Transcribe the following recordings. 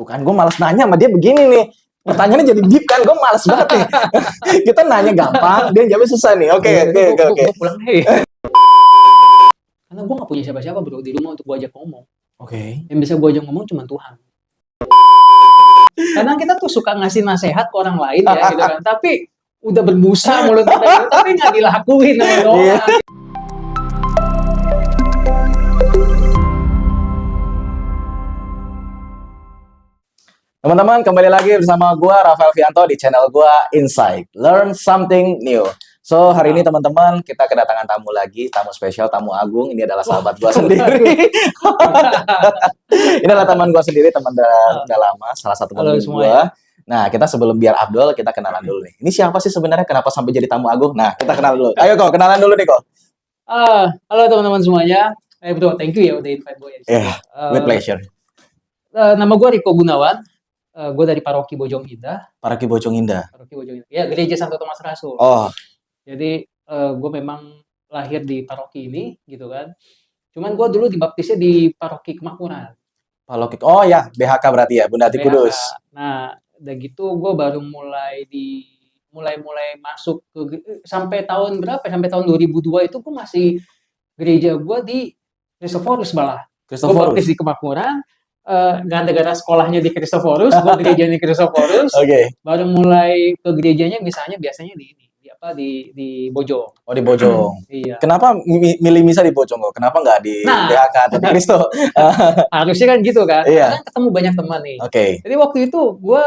Tuh kan, gue malas nanya sama dia begini nih. Pertanyaannya jadi deep kan, gue males banget nih. Kita nanya gampang, dia jawabnya susah nih. Oke. Gue pulang deh. Karena gue gak punya siapa-siapa bro di rumah untuk gue ajak ngomong. Oke. Yang bisa gue ajak ngomong cuma Tuhan. Kadang kita tuh suka ngasih nasihat ke orang lain ya gitu kan. Tapi udah berbusa mulut kita gitu, tapi gak dilakuin sama orang. Teman-teman, kembali lagi bersama gua Rafael Vianto di channel gua Insight. Learn something new. So, hari ini teman-teman, kita kedatangan tamu lagi, tamu spesial, tamu agung. Ini adalah sahabat gua sendiri. Ini adalah teman gua sendiri, teman udah lama, salah satu Halo pembimbing semuanya. gua. Nah, kita sebelum biar Abdul, kita kenalan dulu nih. Ini siapa sih sebenarnya? Kenapa sampai jadi tamu agung? Nah, kita kenal dulu. Ayo kok, kenalan dulu nih kok. Halo teman-teman semuanya. Bro, thank you ya udah invite gue ya. Yeah, with pleasure. Nama gue Riko Gunawan. Gue dari Paroki Bojong Indah. Paroki Bojong Indah. Paroki Bojong Indah. Ya, Gereja Santo Thomas Rasul. Oh. Jadi gue memang lahir di paroki ini, gitu kan. Cuman gue dulu dibaptisnya di Paroki Kemakmuran. Paroki. Oh ya, BHK berarti ya, Bunda Ati Kudus. Nah, udah gitu gue baru mulai masuk ke sampai tahun berapa? Sampai tahun 2002 itu gue masih gereja gue di Kristoforus malah. Gue baptis di Kemakmuran. Gara-gara sekolahnya di Kristoforus, gue gereja di Kristoforus. Oke. Baru mulai ke gerejanya biasanya di Bojong. Oh, di Bojong. Iya. Kenapa milih misa di Bojong kok? Kenapa nggak di BHK atau di Kristo? Harusnya kan gitu kan. Iya. Kan ketemu banyak teman nih. Oke. Jadi waktu itu gue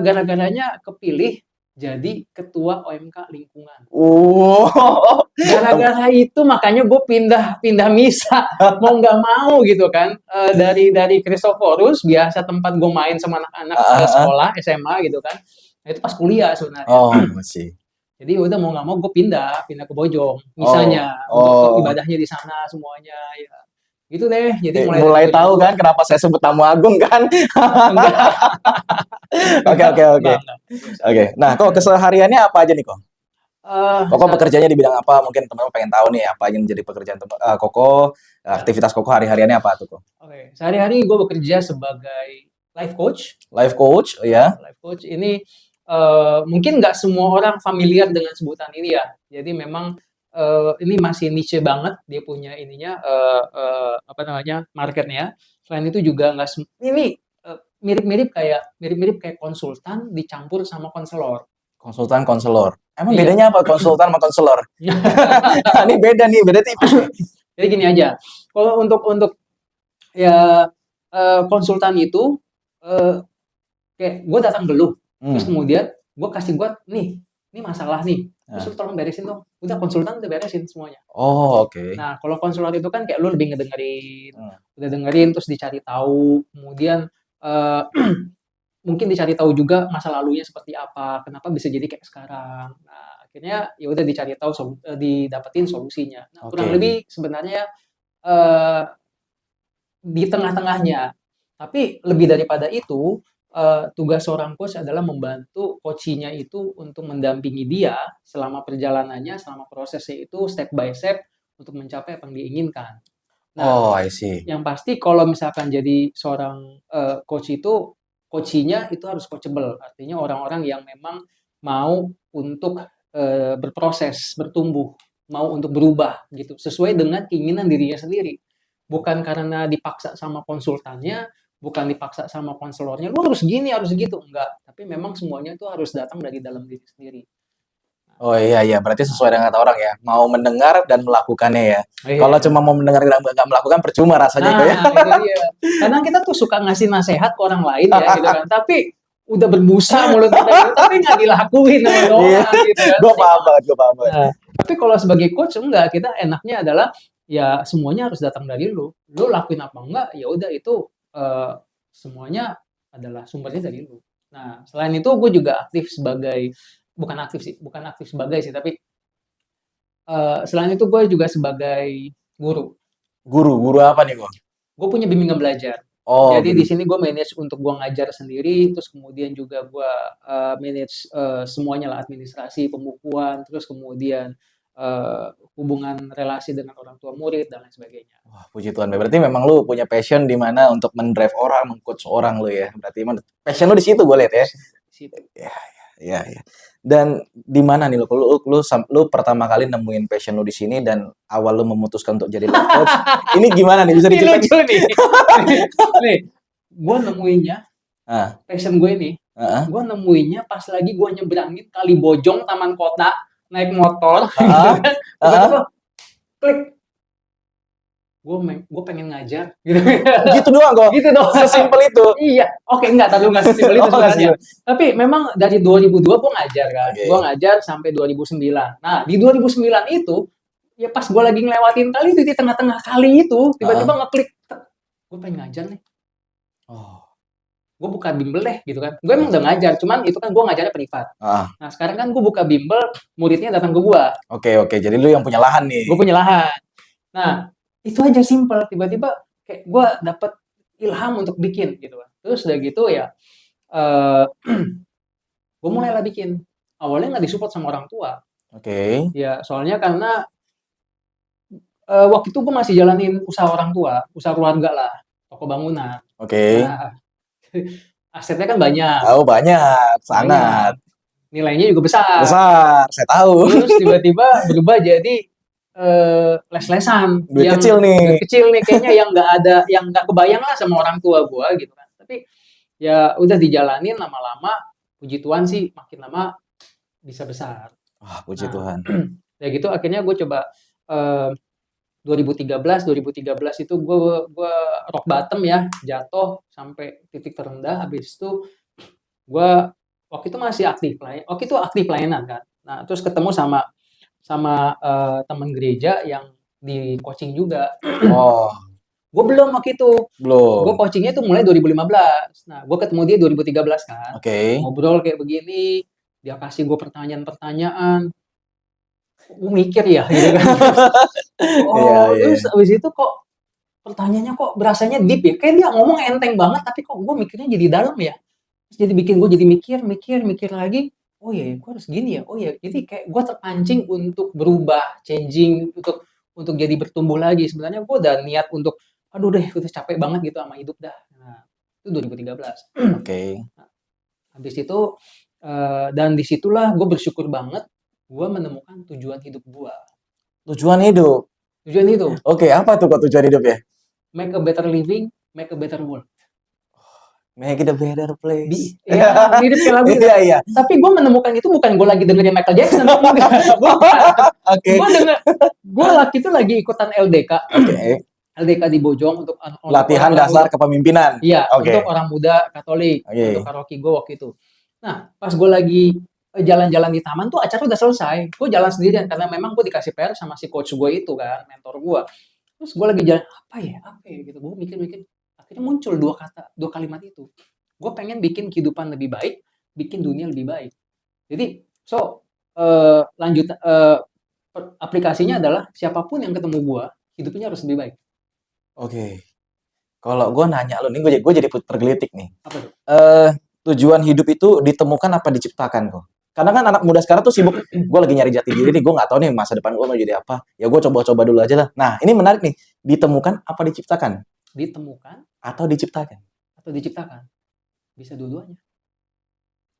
gara-garanya kepilih jadi ketua OMK lingkungan. Gara-gara itu makanya gue pindah misa mau nggak mau gitu kan. Dari Kristoforus biasa tempat gue main sama anak-anak sekolah SMA gitu kan. Nah, itu pas kuliah sebenarnya. Oh masih. Jadi udah mau nggak mau gue pindah ke Bojong misanya. Untuk ibadahnya di sana semuanya ya. Gitu deh. Jadi mulai tahu kan kenapa saya sebut tamu agung kan? Oke. Nah, kok kesehariannya apa aja nih kok? Koko bekerjanya di bidang apa? Mungkin teman-teman pengen tahu nih apa yang menjadi pekerjaan Koko, aktivitas Koko hari-hariannya apa tuh kok? Oke, sehari-hari gue bekerja sebagai life coach. Life coach, ya. Life coach ini mungkin nggak semua orang familiar dengan sebutan ini ya. Jadi memang ini masih niche banget dia punya ininya marketnya. Selain itu juga ini mirip-mirip kayak konsultan dicampur sama konselor. Konselor. Emang bedanya apa konsultan sama konselor? Ini beda tipis. Jadi gini aja. Kalau untuk ya konsultan itu kayak gue datang ke lu, terus kemudian gue kasih nih masalah nih. Terus lu tolong beresin dong. Udah konsultan udah beresin semuanya. Oh, oke. Nah, kalau konselor itu kan kayak lu lebih ngedengerin. Udah dengerin terus dicari tahu, kemudian mungkin dicari tahu juga masa lalunya seperti apa, kenapa bisa jadi kayak sekarang. Nah, akhirnya ya udah dicari tahu didapetin solusinya. Nah, kurang lebih sebenarnya di tengah-tengahnya. Tapi lebih daripada itu, tugas seorang coach adalah membantu coaching-nya itu untuk mendampingi dia selama perjalanannya, selama prosesnya itu step by step untuk mencapai apa yang diinginkan. Nah, I see. Yang pasti kalau misalkan jadi seorang coach itu coaching-nya itu harus coachable. Artinya orang-orang yang memang mau untuk berproses, bertumbuh, mau untuk berubah gitu, sesuai dengan keinginan dirinya sendiri. Bukan karena dipaksa sama konsultannya, bukan dipaksa sama konselornya, lu harus gini, harus gitu. Enggak, tapi memang semuanya itu harus datang dari dalam diri sendiri. Oh iya, berarti sesuai dengan kata orang ya, mau mendengar dan melakukannya ya. Kalau cuma mau mendengar dan nggak melakukan percuma rasanya itu ya. Itu dia. Karena kita tuh suka ngasih nasihat ke orang lain ya gitu kan, tapi udah berbusa mulut kita gitu, tapi nggak dilakuin sama orang gitu kan. Gue paham banget. Nah, tapi kalau sebagai coach enggak, kita enaknya adalah ya semuanya harus datang dari lu. Lu lakuin apa enggak, ya udah itu semuanya adalah sumbernya dari lu. Nah, selain itu gue juga aktif sebagai bukan aktif sebagai sih, tapi selain itu gue juga sebagai guru. Guru apa nih kok? Gue punya bimbingan belajar. Jadi di sini gue manage untuk gue ngajar sendiri, terus kemudian juga gue manage semuanya lah, administrasi, pembukuan, terus kemudian hubungan relasi dengan orang tua murid dan lain sebagainya. Wah, puji Tuhan. Berarti memang lu punya passion di mana untuk mendrive orang, mengcoach orang lu ya. Berarti emang passion lu di situ gue lihat ya. Di situ. Ya, ya. Dan di mana nih lu pertama kali nemuin passion lu di sini dan awal lu memutuskan untuk jadi life coach. Ini gimana nih bisa Ini diceritain? lucu nih. Nih, gue nemuinnya Ah, passion gue ini. ah, Gue nemuinnya pas lagi gue nyebrangin Kali Bojong Taman Kota naik motor, gitu ah, kan. ah, Tiba-tiba klik, gue pengen ngajar, gitu. gitu doang kok. Gitu dong. Sesimpel itu. Iya, oke enggak, tapi nggak sesimpel itu Oh, nggak sebenarnya. Tapi memang dari 2002 gue ngajar kan, Oke. gue ngajar sampai 2009. Nah di 2009 itu, ya pas gue lagi ngelewatin kali itu di tengah-tengah kali itu, tiba-tiba ngeklik, gue pengen ngajar nih. Oh. Gue buka bimbel deh gitu kan. Gue emang udah ngajar, cuman itu kan gue ngajarnya privat. Ah, Nah sekarang kan gue buka bimbel, muridnya datang ke gue. oke. Jadi lu yang punya lahan nih. Gue punya lahan. Nah itu aja simple. Tiba-tiba kayak gue dapet ilham untuk bikin gitu kan. Terus udah gitu ya, gue mulailah bikin. Awalnya nggak disupport sama orang tua. Oke. Ya soalnya karena waktu itu gue masih jalanin usaha orang tua, usaha keluarga lah, toko bangunan. Oke. Nah, asetnya kan banyak. Tahu banyak, sangat Nilainya juga besar. besar. Saya tahu. Terus tiba-tiba berubah jadi les-lesan Duit yang kecil nih. duit kecil nih kayaknya yang nggak ada, yang nggak kebayang lah sama orang tua gua gitu kan. Tapi ya udah dijalanin lama-lama, puji Tuhan sih makin lama bisa besar. Wah, puji Nah, Tuhan. ya gitu akhirnya gue coba 2013 itu gue rock bottom ya, jatuh sampai titik terendah. Habis itu gue waktu itu masih aktif pelayanan kan. Nah terus ketemu sama teman gereja yang di coaching juga. Oh, Gue belum waktu itu. Gue belum. coachingnya itu mulai 2015. Nah gue ketemu dia 2013 kan. Oke. Ngobrol kayak begini, dia kasih gue pertanyaan-pertanyaan. Gue mikir ya gitu kan. Iya. Terus abis itu kok pertanyaannya kok berasanya deep ya. Kayak dia ngomong enteng banget tapi kok gue mikirnya jadi dalam ya. Terus jadi bikin gue jadi mikir lagi. Oh iya, gue harus gini ya. Oh iya, jadi kayak gue terpancing untuk berubah, changing, untuk jadi bertumbuh lagi. Sebenarnya gue udah niat untuk, aduh deh, udah capek banget gitu sama hidup dah. Nah, itu 2013. Oke. Habis itu, dan disitulah gue bersyukur banget, gue menemukan tujuan hidup gue. Tujuan hidup. Tujuan hidup, Oke, apa tuh kok tujuan hidup ya? make a better living, make a better world. Make it a better place. Ya, mirip kayak lagu itu. Iya. Tapi gue menemukan itu bukan gue lagi dengerin Michael Jackson. Bukan. Oke. Gue waktu itu lagi ikutan LDK. Oke. LDK di Bojong untuk Latihan dasar kepemimpinan. Iya, Oke. untuk orang muda Katolik, Oke. untuk karaoke gue waktu itu. Nah, pas gue lagi jalan-jalan di taman tuh acara udah selesai. Gue jalan sendirian karena memang gue dikasih PR sama si coach gue itu kan, mentor gue. Terus gue lagi jalan, apa ya gitu. Gue mikir-mikir, akhirnya muncul dua kalimat itu. Gue pengen bikin kehidupan lebih baik, bikin dunia lebih baik. Jadi, aplikasinya adalah siapapun yang ketemu gue, hidupnya harus lebih baik. Oke. Kalau gue nanya lo nih, gue jadi tergelitik nih. Apa tuh? Tujuan hidup itu ditemukan apa diciptakan kok? Karena kan anak muda sekarang tuh sibuk, gue lagi nyari jati diri nih, gue nggak tahu nih masa depan gue mau jadi apa. Ya gue coba-coba dulu aja lah. Nah, ini menarik nih. Ditemukan apa diciptakan? Ditemukan Atau diciptakan? atau diciptakan? Bisa dua-duanya.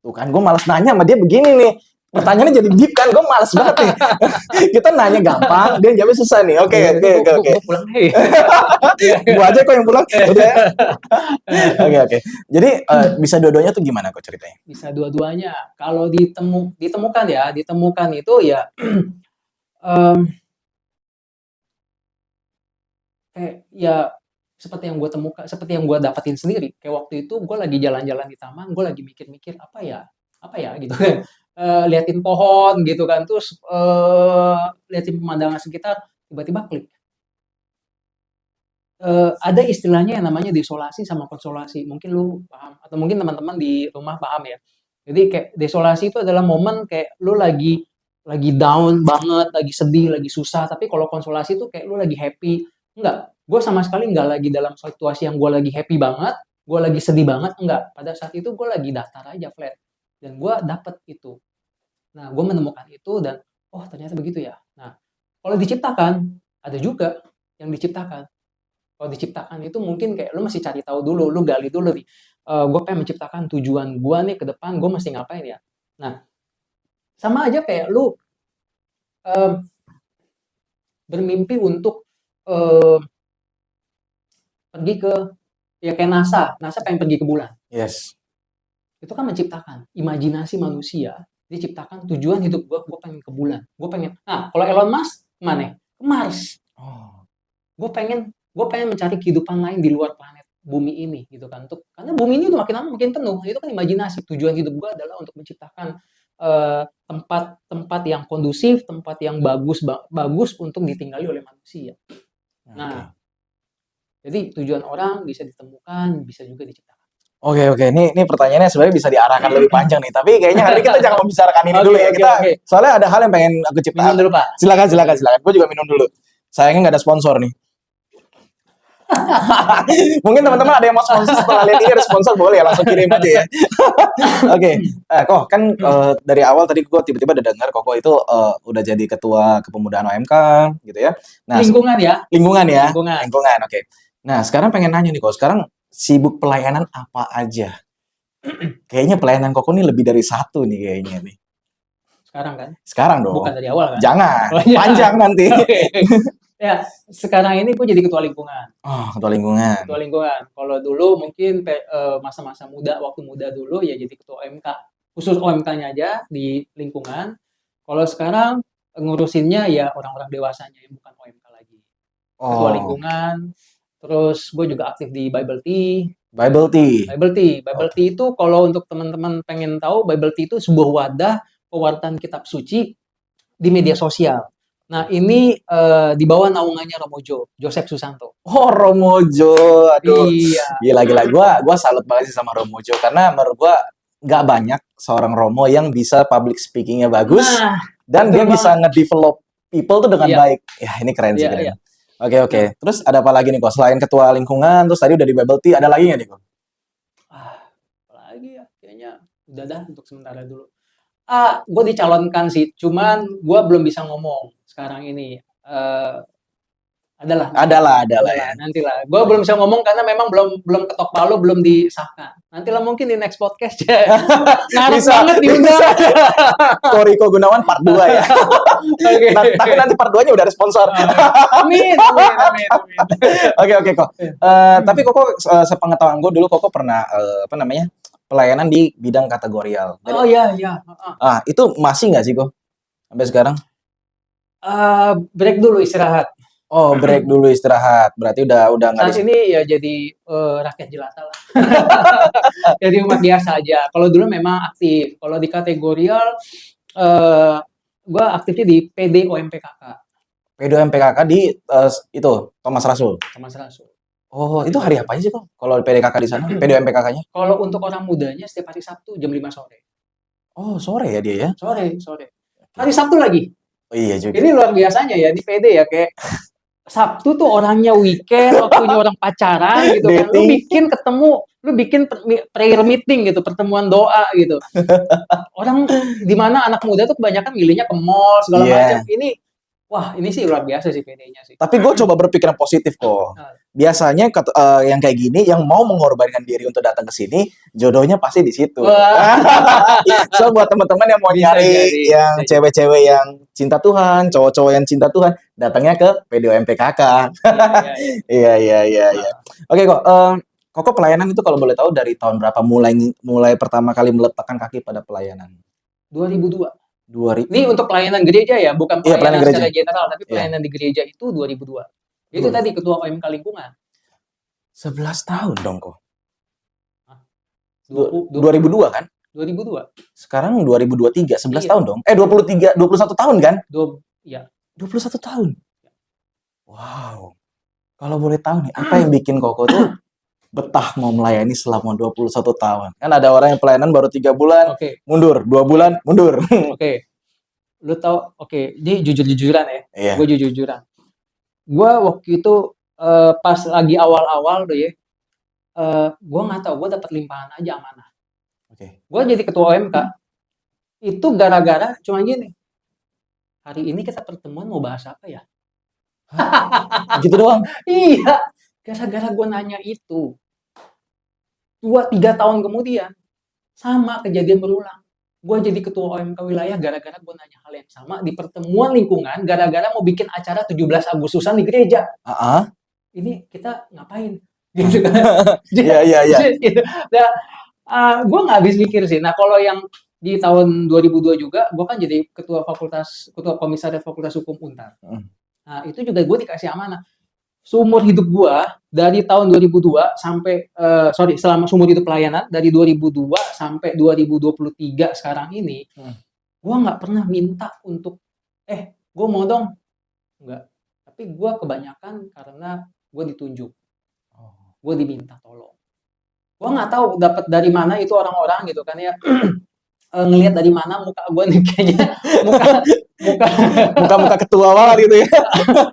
Tuh kan, gue malas nanya sama dia begini nih. Pertanyaannya jadi deep kan, gue malas banget nih. Kita nanya gampang, dia jawabnya susah nih. Oke. Gue pulang, hei. Gue aja kok yang pulang. Udah ya. Oke. Jadi bisa dua-duanya tuh gimana kok ceritanya? Bisa dua-duanya. Kalau ditemukan itu ya kayak ya seperti yang gue dapetin sendiri. Kayak waktu itu gue lagi jalan-jalan di taman, gue lagi mikir-mikir apa ya gitu kan. Liatin pohon gitu kan, terus liatin pemandangan sekitar, tiba-tiba klik. Ada istilahnya yang namanya desolasi sama konsolasi. Mungkin lu paham atau mungkin teman-teman di rumah paham ya. Jadi kayak desolasi itu adalah momen kayak lu lagi down banget, lagi sedih, lagi susah. Tapi kalau konsolasi itu kayak lu lagi happy. Enggak, gue sama sekali enggak lagi dalam situasi yang gue lagi happy banget, gue lagi sedih banget, enggak. Pada saat itu gue lagi datar aja, flat. Dan gue dapet itu. Nah, gue menemukan itu dan oh ternyata begitu ya. Nah, kalau diciptakan, ada juga yang diciptakan. Kalau diciptakan itu mungkin kayak lu masih cari tahu dulu, lu gali dulu nih. Gue pengen menciptakan tujuan gue nih ke depan, gue mesti ngapain ya. Nah, sama aja kayak lu eh, bermimpi untuk eh, pergi ke, ya kayak NASA pengen pergi ke bulan. Yes. Itu kan menciptakan imajinasi manusia, diciptakan tujuan hidup gue pengen ke bulan. Gue pengen. Nah, kalau Elon Musk kemana? Ke Mars. Oh. Gue pengen mencari kehidupan lain di luar planet bumi ini gitu kan. Karena bumi ini udah makin lama makin penuh. Itu kan imajinasi. Tujuan hidup gue adalah untuk menciptakan tempat yang kondusif, tempat yang bagus untuk ditinggali oleh manusia. Nah, jadi tujuan orang bisa ditemukan, bisa juga diciptakan. Oke. Ini pertanyaannya sebenarnya bisa diarahkan lebih panjang nih. Tapi kayaknya hari ini kita jangan membicarakan ini dulu ya. Oke. Soalnya ada hal yang pengen aku Minum ciptakan. dulu, Pak. Silakan. Gue juga minum dulu. Sayangnya nggak ada sponsor nih. Mungkin teman-teman ada yang mau sponsor setelah lihat ini ada sponsor boleh ya langsung kirim aja ya. Oke. Kok kan dari awal tadi gue tiba-tiba udah dengar Koko itu udah jadi ketua kepemudaan OMK gitu ya. Nah, Lingkungan ya. Lingkungan. Oke. Nah, sekarang pengen nanya nih kok. Sekarang sibuk pelayanan apa aja? Kayaknya pelayanan Koko nih lebih dari satu nih kayaknya nih. Sekarang kan? Sekarang dong. Bukan dari awal kan? Jangan. Oh, iya. Panjang nanti. Ya, sekarang ini gue jadi ketua lingkungan. Oh, ketua lingkungan. Ketua lingkungan. Kalau dulu mungkin masa-masa muda, waktu muda dulu ya jadi ketua OMK. Khusus OMK-nya aja di lingkungan. Kalau sekarang ngurusinnya ya orang-orang dewasanya yang bukan OMK lagi. Ketua lingkungan. Terus gue juga aktif di Bible Tea. Bible Tea itu kalau untuk teman-teman pengen tahu, Bible Tea itu sebuah wadah pewartaan kitab suci di media sosial. Nah, ini di bawah naungannya Romojo, Joseph Susanto. Oh, Romojo. Aduh. Iya. Gila. Gua salut banget sih sama Romojo karena menurut gua nggak banyak seorang Romo yang bisa public speaking-nya bagus dan dia bisa nge-develop people tuh dengan baik. Ya, ini keren sih. Keren. Oke. Terus ada apa lagi nih kok? Selain ketua lingkungan, terus tadi udah di Bible Tea, ada lagi nggak nih kok? Apalagi ya, kayaknya udah dah untuk sementara dulu. Gue dicalonkan sih, cuman gue belum bisa ngomong sekarang ini. Adalah ya. Nantilah. Gue belum bisa ngomong karena memang belum ketok palu, belum disahkan. Nantilah mungkin di next podcast ya. Ngarep banget diundang. Koriko Gunawan part 2 ya. Okay. Tapi nanti part 2-nya udah ada sponsor. Amin. Oke kok. Tapi Koko sepengetahuan gue dulu Koko pernah pelayanan di bidang kategorial. Oh iya. Itu masih nggak sih kok sampai sekarang? Break dulu istirahat. Oh, break dulu istirahat. Berarti udah nggak. Saat ini ya jadi rakyat jelata lah. Jadi umat biasa aja. Kalau dulu memang aktif. Kalau di kategorial, gue aktifnya di PD OMPKK. PD OMPKK di itu Thomas Rasul. Oh, itu hari apa aja sih kok? Kalau PDKK di sana, PD OMPKK-nya? Kalau untuk orang mudanya setiap hari Sabtu jam 5 sore. Oh, sore ya dia ya? Sore. Hari Sabtu lagi. Oh iya juga. Ini luar biasanya ya di PD ya, kayak Sabtu tuh orangnya weekend, waktunya orang pacaran gitu kan. Lu bikin prayer meeting gitu, pertemuan doa gitu. Orang di mana anak muda tuh kebanyakan milihnya ke mall segala macam. Ini sih luar biasa sih PD-nya sih. Tapi gue coba berpikiran positif kok. Biasanya yang kayak gini, yang mau mengorbankan diri untuk datang ke sini, jodohnya pasti di situ. So buat teman-teman yang mau nyari yang cewek-cewek yang cinta Tuhan, cowok-cowok yang cinta Tuhan, datangnya ke PDOMPKK. Iya. Oke kok. Koko pelayanan itu kalau boleh tahu dari tahun berapa mulai pertama kali meletakkan kaki pada pelayanan? 2002. 2000. Ini untuk pelayanan gereja ya, bukan pelayanan secara general, tapi pelayanan di gereja itu 2002. Itu tadi ketua OMK lingkungan. 11 tahun dong kok. 2002 kan? 2002. Sekarang 2023, 11 tahun dong. 21 tahun kan? 21 tahun. Wow. Kalau boleh tahu nih, apa yang bikin Koko tuh betah mau melayani selama 21 tahun? Kan ada orang yang pelayanan baru 3 bulan, mundur, 2 bulan, mundur. Lu tahu, ini jujur-jujuran ya. Iya. Gue jujur-jujuran. Gue waktu itu pas lagi awal-awal tuh ya, gue nggak tahu, gue dapet limpahan aja amanah. Gue jadi ketua OMK, itu gara-gara cuma gini, hari ini kita pertemuan mau bahas apa ya? Gitu doang. Iya, gara-gara gue nanya itu, 2-3 tahun kemudian, sama kejadian berulang. Gue jadi ketua OMK wilayah gara-gara gue nanya hal yang sama di pertemuan lingkungan, gara-gara mau bikin acara 17 Agustusan di gereja. Ah, Ini kita ngapain? Gitu kan. iya iya iya. Gitu. Nah, gue nggak habis mikir sih. Nah, kalau yang di tahun 2002 juga, gue kan jadi ketua komisariat Fakultas Hukum Untar. Mm. Nah, itu juga gue dikasih amanah. Seumur hidup gue, dari tahun 2002 sampai, selama seumur hidup pelayanan, dari 2002 sampai 2023 sekarang ini, gue nggak pernah minta untuk, gue mau dong. Enggak. Tapi gue kebanyakan karena gue ditunjuk. Gue diminta tolong. Gue nggak tahu dapat dari mana itu orang-orang gitu kan ya. Ngelihat dari mana muka gue nih kayaknya muka Muka-muka ketua banget gitu ya.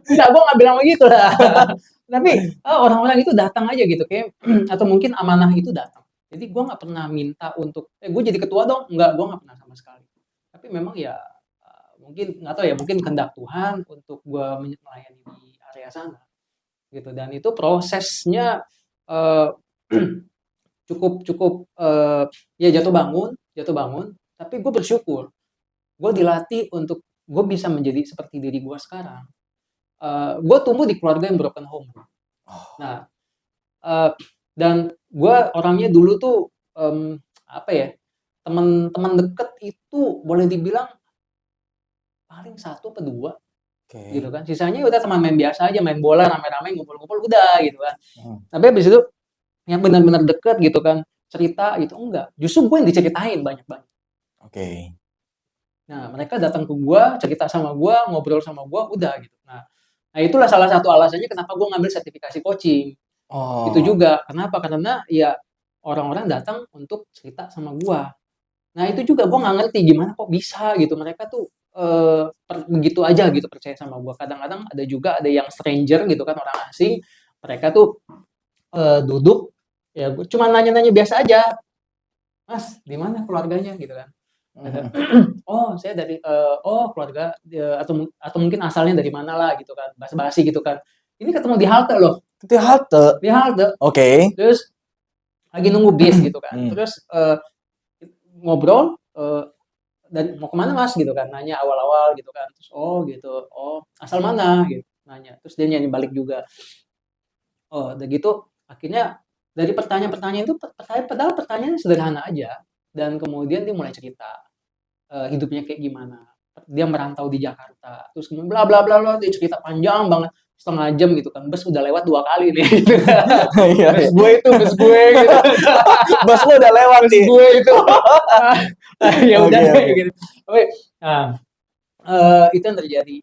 enggak, gue nggak bilang begitu lah. Tapi orang-orang itu datang aja gitu kayak atau mungkin amanah itu datang. Jadi gue nggak pernah minta untuk gue jadi ketua dong, enggak, gue nggak pernah sama sekali. Tapi memang ya mungkin nggak tahu ya, mungkin kehendak Tuhan untuk gue melayani di area sana gitu. Dan itu prosesnya eh, cukup ya jatuh bangun, tapi gue bersyukur gue dilatih untuk gue bisa menjadi seperti diri gue sekarang. Gue tumbuh di keluarga yang broken home. Nah, dan gue orangnya dulu tuh apa ya, teman-teman deket itu boleh dibilang paling 1 atau 2 gitu kan. Sisanya udah teman main biasa aja, main bola rame-rame ngumpul-ngumpul udah gitu kan. Tapi habis itu yang benar-benar deket gitu kan, cerita gitu enggak. Justru gue yang diceritain banyak-banyak. Oke. Nah, mereka datang ke gue, cerita sama gue, ngobrol sama gue, udah gitu. Nah, itulah salah satu alasannya kenapa gue ngambil sertifikasi coaching. Itu Oh. juga. Kenapa? Karena ya orang-orang datang untuk cerita sama gue. Nah, itu juga gue nggak ngerti gimana kok bisa gitu. Mereka tuh begitu aja gitu percaya sama gue. Kadang-kadang ada yang stranger gitu kan, orang asing. Mereka tuh duduk, ya gue cuma nanya-nanya biasa aja. Mas, di mana keluarganya gitu kan? Oh, saya dari keluarga atau mungkin asalnya dari mana lah gitu kan, basa-basi gitu kan. Ini ketemu di halte loh, Itu halte. di halte. Oke. Terus lagi nunggu bis gitu kan. Terus ngobrol dan mau kemana Mas gitu kan, nanya awal-awal gitu kan. Terus oh gitu, oh asal mana gitu nanya. Terus dia nyanyi balik juga. Oh, udah gitu akhirnya dari pertanyaan-pertanyaan itu padahal pertanyaannya sederhana aja dan kemudian dia mulai cerita hidupnya kayak gimana. Dia merantau di Jakarta. Terus kemudian bla bla bla bla dia cerita panjang banget 1/2 jam gitu kan. Bus udah lewat 2 kali nih gitu. Iya. Bus gue gitu. Bos lu udah lewat Bus nih. gue itu. Ya udah Oke. gitu. Oke. Nah, itu yang terjadi.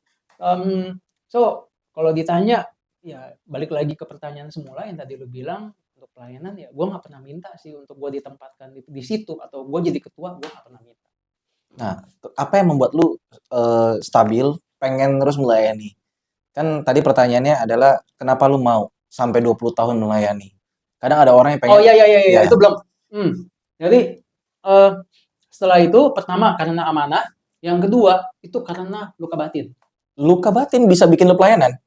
So kalau ditanya ya balik lagi ke pertanyaan semula yang tadi lu bilang untuk pelayanan ya gue nggak pernah minta sih untuk gue ditempatkan di situ atau gue jadi ketua gue nggak pernah minta. Nah, apa yang membuat lu stabil, pengen terus melayani? Kan tadi pertanyaannya adalah kenapa lu mau sampai 20 tahun melayani? Kadang ada orang yang pengen. Oh iya Ya. itu belum. Jadi setelah itu pertama karena amanah, yang kedua itu karena luka batin. Luka batin bisa bikin lu pelayanan.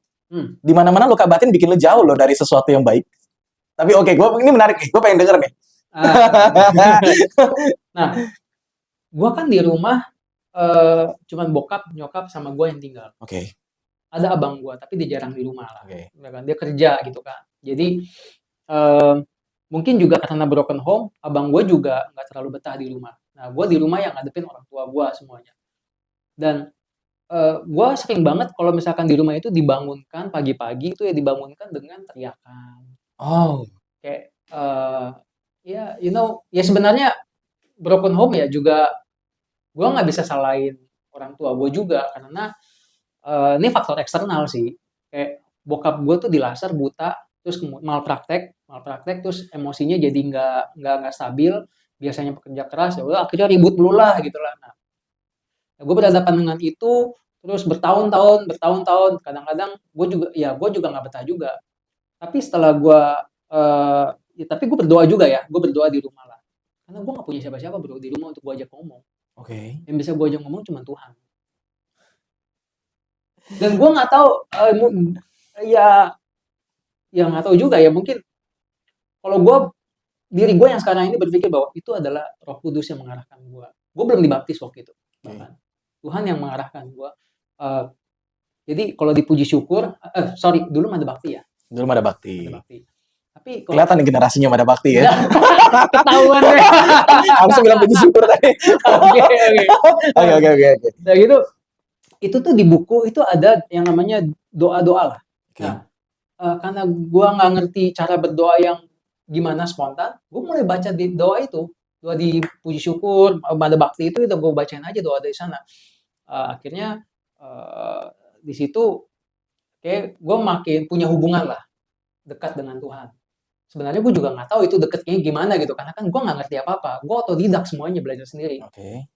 Di mana-mana luka batin bikin lu jauh loh dari sesuatu yang baik. Tapi oke, ini menarik nih. Gue pengen denger nih. Nah, gue kan di rumah cuman bokap, nyokap sama gue yang tinggal. Oke. Ada abang gue, tapi dia jarang di rumah lah. Oke. Dia kerja gitu kan. Jadi mungkin juga karena broken home, abang gue juga nggak terlalu betah di rumah. Nah, gue di rumah yang ngadepin orang tua gue semuanya. Dan gue sering banget kalau misalkan di rumah itu dibangunkan pagi-pagi itu ya dibangunkan dengan teriakan. Oh. Kayak ya ya sebenarnya broken home ya juga gue nggak bisa salahin orang tua gue juga karena ini faktor eksternal sih. Kayak bokap gue tuh dilaser buta terus malpraktek terus emosinya jadi nggak stabil, biasanya pekerja keras ya udah akhirnya ribut dulu lah gitu lah. Nah, gue berhadapan dengan itu terus bertahun-tahun kadang-kadang gue juga nggak betah juga. Tapi setelah gue tapi gue berdoa juga ya, gue berdoa di rumah lah karena gue nggak punya siapa-siapa bro di rumah untuk gue ajak ngomong. Oke. Yang bisa gue ajak ngomong cuma Tuhan. Dan gue nggak tahu, ya nggak tahu juga ya, mungkin kalau gue, diri gue yang sekarang ini berpikir bahwa itu adalah Roh Kudus yang mengarahkan gue. Gue belum dibaptis waktu itu, bahkan Tuhan yang mengarahkan gue. Jadi kalau dipuji syukur, sorry, dulu ada bakti ya, Dulu ada ada bakti. bakti. Tapi kalau Kelihatan nih generasinya ada bakti ya. ketahuan deh. Langsung bilang puji syukur tadi. Oke. Nah gitu, itu tuh di buku itu ada yang namanya doa-doa lah. Oke. Nah, karena gue nggak ngerti cara berdoa yang gimana spontan, gue mulai baca di doa itu, doa di puji syukur, pada bakti itu gue bacain aja doa dari sana. Akhirnya di situ kayak gue makin punya hubungan lah dekat dengan Tuhan. Sebenarnya gue juga nggak tahu itu deketnya gimana gitu, karena kan gue nggak ngerti apa-apa, gue otodidak semuanya, belajar sendiri. Oke.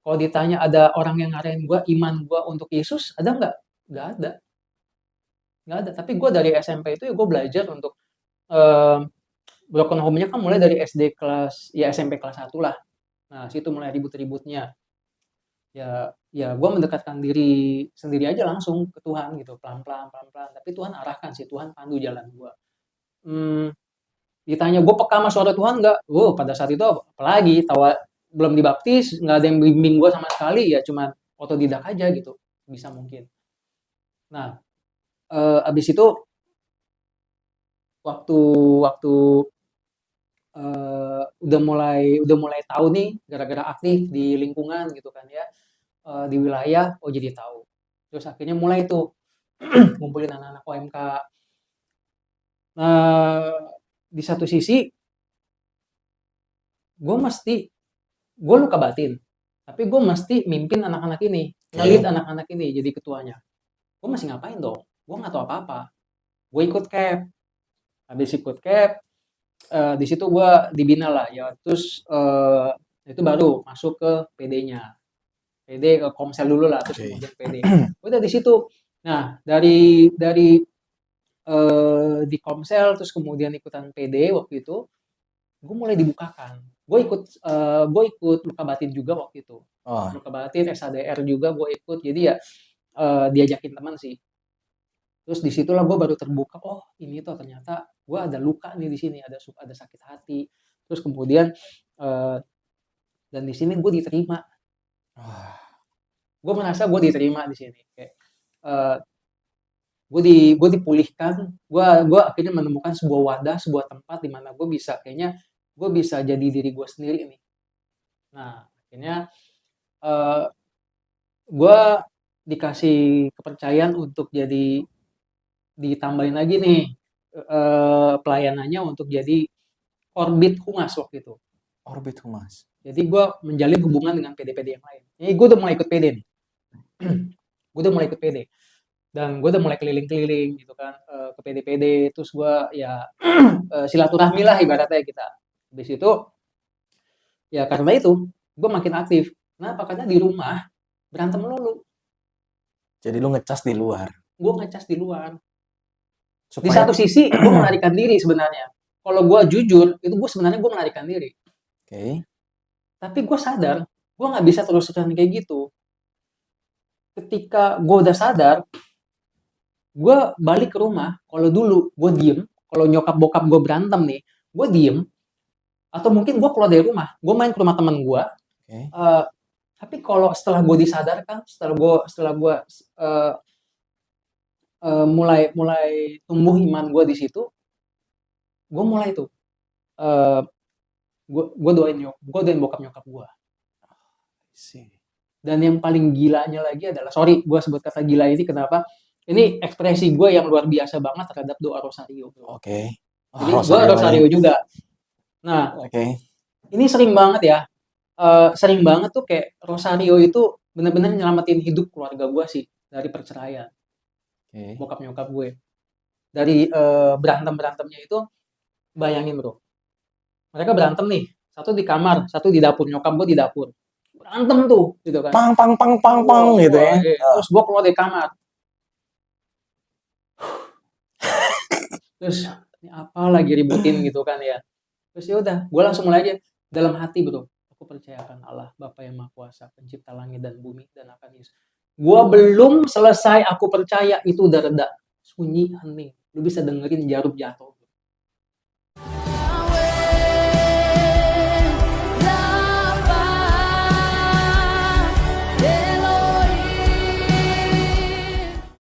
Kalau ditanya ada orang yang ngarahin gue iman gue untuk Yesus, ada nggak? Nggak ada. Nggak ada. Tapi gue dari SMP itu ya gue belajar untuk broken home-nya kan mulai dari SD kelas, ya SMP kelas 1 lah. Nah, situ mulai ribut-ributnya. Ya gue mendekatkan diri sendiri aja langsung ke Tuhan gitu, pelan-pelan. Tapi Tuhan arahkan sih, Tuhan pandu jalan gue. Ditanya gue peka sama suara Tuhan nggak? Pada saat itu apalagi, belum dibaptis, nggak ada yang bimbing gue sama sekali, ya cuman otodidak aja gitu, bisa mungkin. Nah, abis itu waktu udah mulai tahu nih, gara-gara aktif di lingkungan gitu kan ya, di wilayah, jadi tahu. Terus akhirnya mulai tuh ngumpulin anak-anak OMK. Di satu sisi gue luka batin, tapi gue mesti mimpin anak-anak ini, ngelit anak-anak ini jadi ketuanya. Gue masih ngapain dong? Gue nggak tahu apa-apa. Gue ikut cap, habis ikut cap, di situ gue dibina lah ya. Terus itu baru masuk ke PD-nya, PD ke Komsel dulu lah, terus kemudian PD. Udah di situ. Nah dari di Komsel terus kemudian ikutan PD waktu itu, gue mulai dibukakan. Gue ikut luka batin juga waktu itu. Luka batin, SADR juga gue ikut. Jadi ya diajakin teman sih. Terus disitulah gue baru terbuka, ini tuh ternyata gue ada luka nih di sini, ada sakit hati. Terus kemudian dan di sini gue diterima. Gue merasa gue diterima di sini. Kayak gue dipulihkan. Gue akhirnya menemukan sebuah wadah, sebuah tempat di mana gue bisa jadi diri gue sendiri nih. Nah akhirnya gue dikasih kepercayaan untuk jadi, ditambahin lagi nih pelayanannya untuk jadi Orbit Humas waktu itu. Orbit Humas. Jadi gue menjalin hubungan dengan PD-PD yang lain. Jadi gue udah mulai ikut PD nih. Gue udah mulai ikut PD. Dan gue udah mulai keliling-keliling gitu kan, ke PD-PD. Terus gue ya silaturahmi lah ibaratnya kita. Habis itu, ya karena itu, gue makin aktif. Kenapa? Karena di rumah berantem melulu. Jadi lu ngecas di luar. Gue ngecas di luar. Di satu sisi, gue melarikan diri sebenarnya. Kalau gue jujur, itu gue sebenarnya gue melarikan diri. Oke. Tapi gue sadar, gue nggak bisa terus-terusan kayak gitu. Ketika gue udah sadar, gue balik ke rumah. Kalau dulu gue diem, kalau nyokap bokap gue berantem nih, gue diem. Atau mungkin gue keluar dari rumah, gue main ke rumah teman gue. Tapi kalau setelah gue disadarkan, setelah gue mulai tumbuh iman gue di situ, gue mulai tuh gue doain bokap nyokap gue. Dan yang paling gilanya lagi adalah, sorry gue sebut kata gila ini kenapa, ini ekspresi gue yang luar biasa banget terhadap doa Rosario. Jadi gue Rosario juga. Nah ini sering banget ya, sering banget tuh kayak Rosario itu benar-benar nyelamatin hidup keluarga gue sih dari perceraian. Bokap nyokap gue dari berantemnya itu, bayangin bro, mereka berantem nih, satu di kamar, satu di dapur, nyokap gue di dapur, berantem tuh gitu kan, pang gitu ya. Terus gue keluar dari kamar, terus ini apa lagi ributin gitu kan ya. Terus ya udah, gue langsung mulai aja dalam hati bro, aku percayakan Allah Bapa yang Maha Kuasa, pencipta langit dan bumi dan akan Yesus. Gua belum selesai aku percaya itu udah reda. Sunyi, hening. Lu bisa dengerin jarum jatuh.